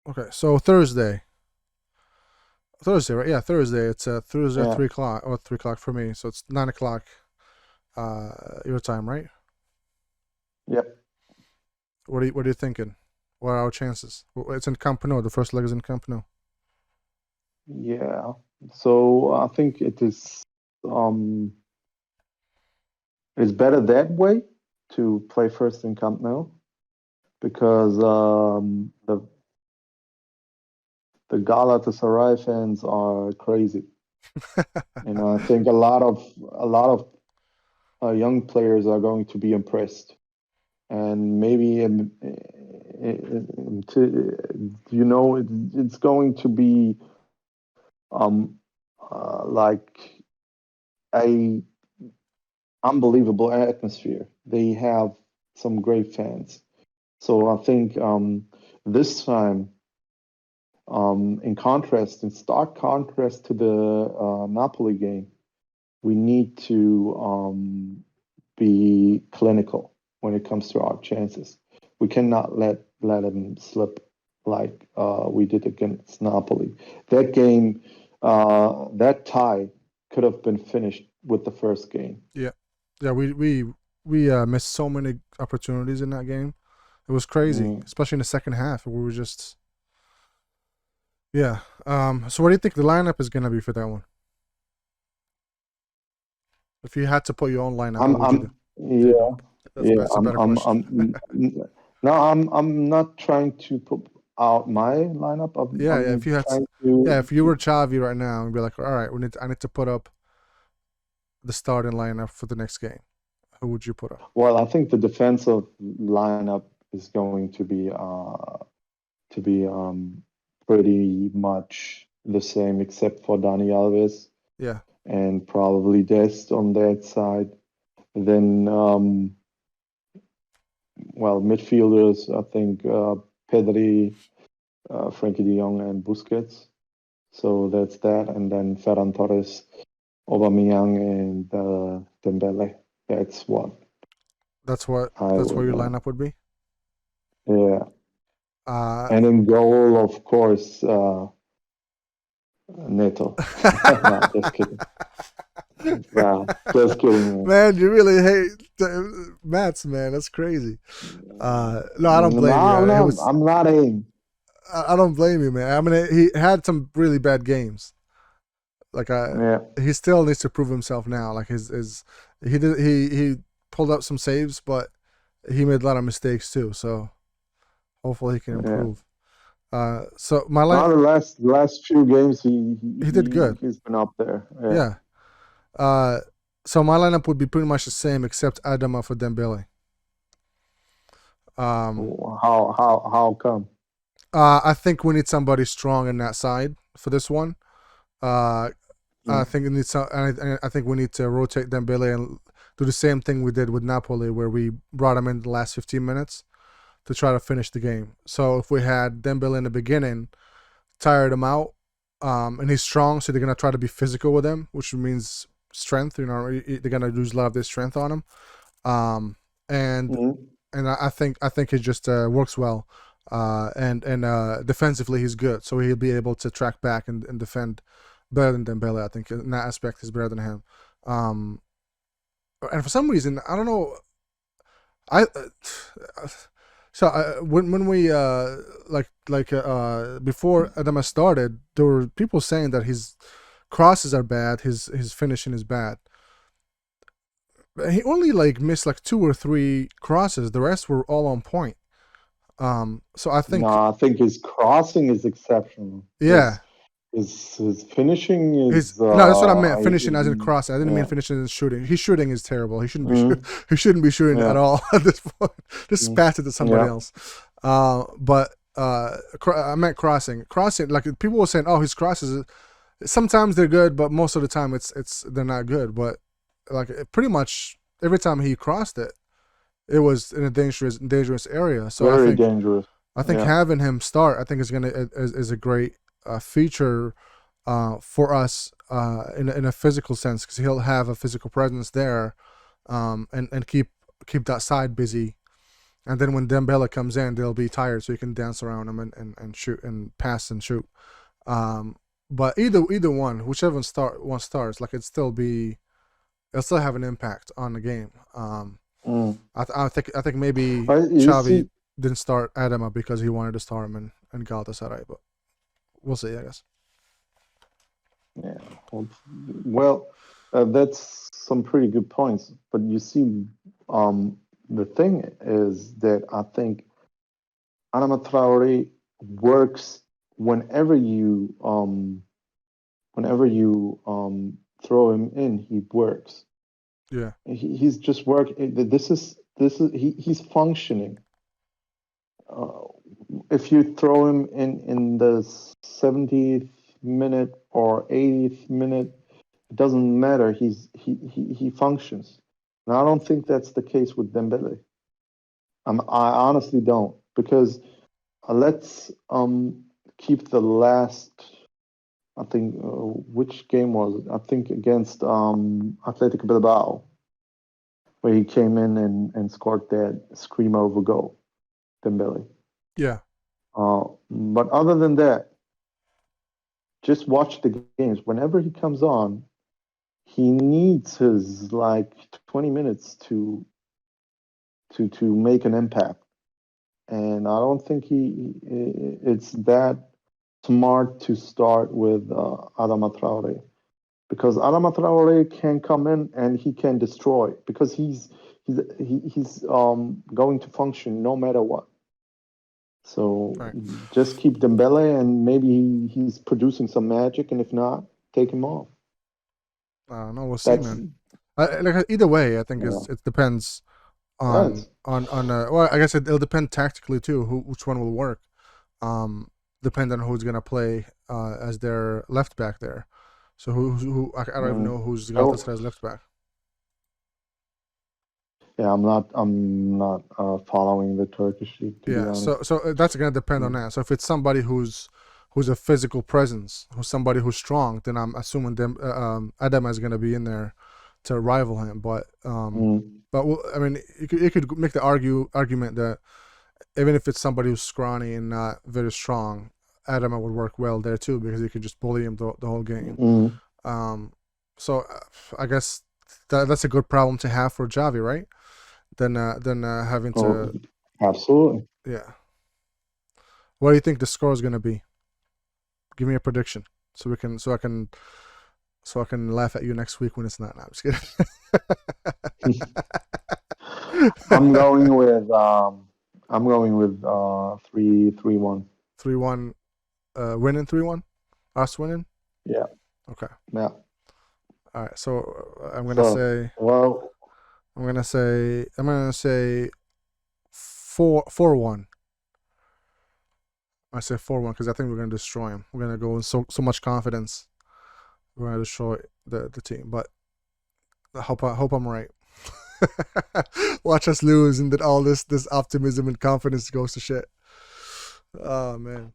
Okay, so Thursday, right? Yeah, Thursday. It's Thursday at Yeah. 3 o'clock, or 3 o'clock for me. So it's 9 o'clock your time, right? Yep. What are you thinking? What are our chances? It's in Camp Nou. The first leg is in Camp Nou. Yeah. So I think um it's better that way to play first in Camp Nou because the Galatasaray fans are crazy. I think a lot of young players are going to be impressed, and maybe it's going to be um like a unbelievable atmosphere. They have some great fans, so I think this time, in stark contrast to the Napoli game, we need to be clinical when it comes to our chances. We cannot let them slip like we did against Napoli. That game, that tie could have been finished with the first game. Yeah, yeah. We missed so many opportunities in that game. It was crazy, Mm. especially in the second half. We were just yeah. So what do you think the lineup is gonna be for that one? If you had to put your own lineup, what would you do? There you go. Yeah, yeah. That's a better question. No, I'm not trying to put out my lineup. Yeah, yeah. I'm trying to, If you were Chavi right now and be like, all right, I need to put up the starting lineup for the next game. Who would you put up? well, I think the defensive lineup is going to be pretty much the same except for Dani Alves Yeah, and probably Dest on that side. Then well, midfielders, I think Pedri, Frankie de Jong, and Busquets. So that's that. And then Ferran Torres, Aubameyang, and Dembele. That's what I that's what would your like. lineup would be. Yeah. Uh, And in goal, of course, Neto. No, just kidding. No, just kidding, Man, you really hate Mats, man. That's crazy. No, I don't man. blame you. No, no, I'm not aiming. I don't blame you, man. I mean, he had some really bad games. Like, Yeah, he still needs to prove himself now. Like he pulled up some saves, but he made a lot of mistakes too. So hopefully he can yeah. improve. So my line, Now the last few games, he did good. he's been up there. Yeah. Yeah. Uh, so my lineup would be pretty much the same except Adama for Dembele. Um, How come? I think we need somebody strong in that side for this one. Uh, I Mm. think it needs some, and I think we need to rotate Dembele and do the same thing we did with Napoli, where we brought him in the last 15 minutes to try to finish the game. So if we had Dembele in the beginning, tired him out, and he's strong, so they're gonna try to be physical with him, which means strength. They're gonna use a lot of their strength on him. Um, and Mm. I think it just works well. And defensively he's good, so he'll be able to track back and defend better than Dembele. I think in that aspect he's better than him. Um, and for some reason I don't know. I so when we before Adama started, there were people saying that his crosses are bad, his finishing is bad. He only missed like two or three crosses. The rest were all on point. So I No, think I think his crossing is exceptional. yeah, His finishing his is no, that's what I meant. Finishing as in crossing. I didn't mean yeah. finishing as shooting. His shooting is terrible. He shouldn't be Mm. he shouldn't be shooting at Yeah. all at this point. Just Mm. pass it to somebody Yeah. else. But I meant crossing. Crossing, like people were saying, oh, his crosses. Sometimes they're good, but most of the time it's they're not good. But like pretty much every time he crossed it, it was in a dangerous area. So I Very think dangerous. Yeah. having him start, I think is a great feature for us in a physical sense, because he'll have a physical presence there, and keep that side busy. And then when Dembele comes in, they'll be tired, so you can dance around him and shoot and pass and shoot. But either one, whichever one starts, like it'll still have an impact on the game. I think maybe You Xavi see, didn't start Adama because he wanted to start him in Galatasaray, but we'll see, I guess. yeah. Well, that's some pretty good points. But you see, the thing is that I think Adama Traore works whenever you throw him in. He works. Yeah. He's just working. He's functioning. If you throw him in the 70th minute or 80th minute, it doesn't matter. He functions. And I don't think that's the case with Dembele. I honestly don't, because let's keep the last. I think which game was it? I think against Athletic Bilbao, where he came in and scored that screamer of a goal, Dembele. Yeah. But other than that, just watch the games. Whenever he comes on, he needs his 20 minutes to make an impact. And I don't think it's that smart to start with Adama Traore, because Adama Traore can come in and he can destroy, because he's going to function no matter what. So Right. just keep Dembele, and maybe he's producing some magic, and if not, take him off. I don't know. We'll see, man. Either way, I think it depends on well, I guess it'll depend tactically too, which one will work. Depend on who's gonna play as their left back there. So who I don't even know who's Galatasaray's left back. Yeah, I'm not following the Turkish league, to be honest. So that's gonna depend on that. So if it's somebody who's a physical presence, who's somebody who's strong, then I'm assuming Adama is gonna be in there to rival him. But I mean, you could make the argument that even if it's somebody who's scrawny and not very strong, Adama would work well there too, because you could just bully him the whole game. So I guess that's a good problem to have for Xavi, right? Than having to. Absolutely. Yeah. What do you think the score is going to be? Give me a prediction, so I can laugh at you next week when it's not. No, I'm just kidding. I'm going with 3-1. 3-1, winning 3-1. Us winning. Yeah. Okay. Yeah. All right. So I'm gonna say. Well. I'm gonna say 4-1. I say 4-1 because I think we're gonna destroy him. We're gonna go with so much confidence. We're gonna destroy the team, but I hope I'm right. Watch us lose, and then all this optimism and confidence goes to shit. Oh man.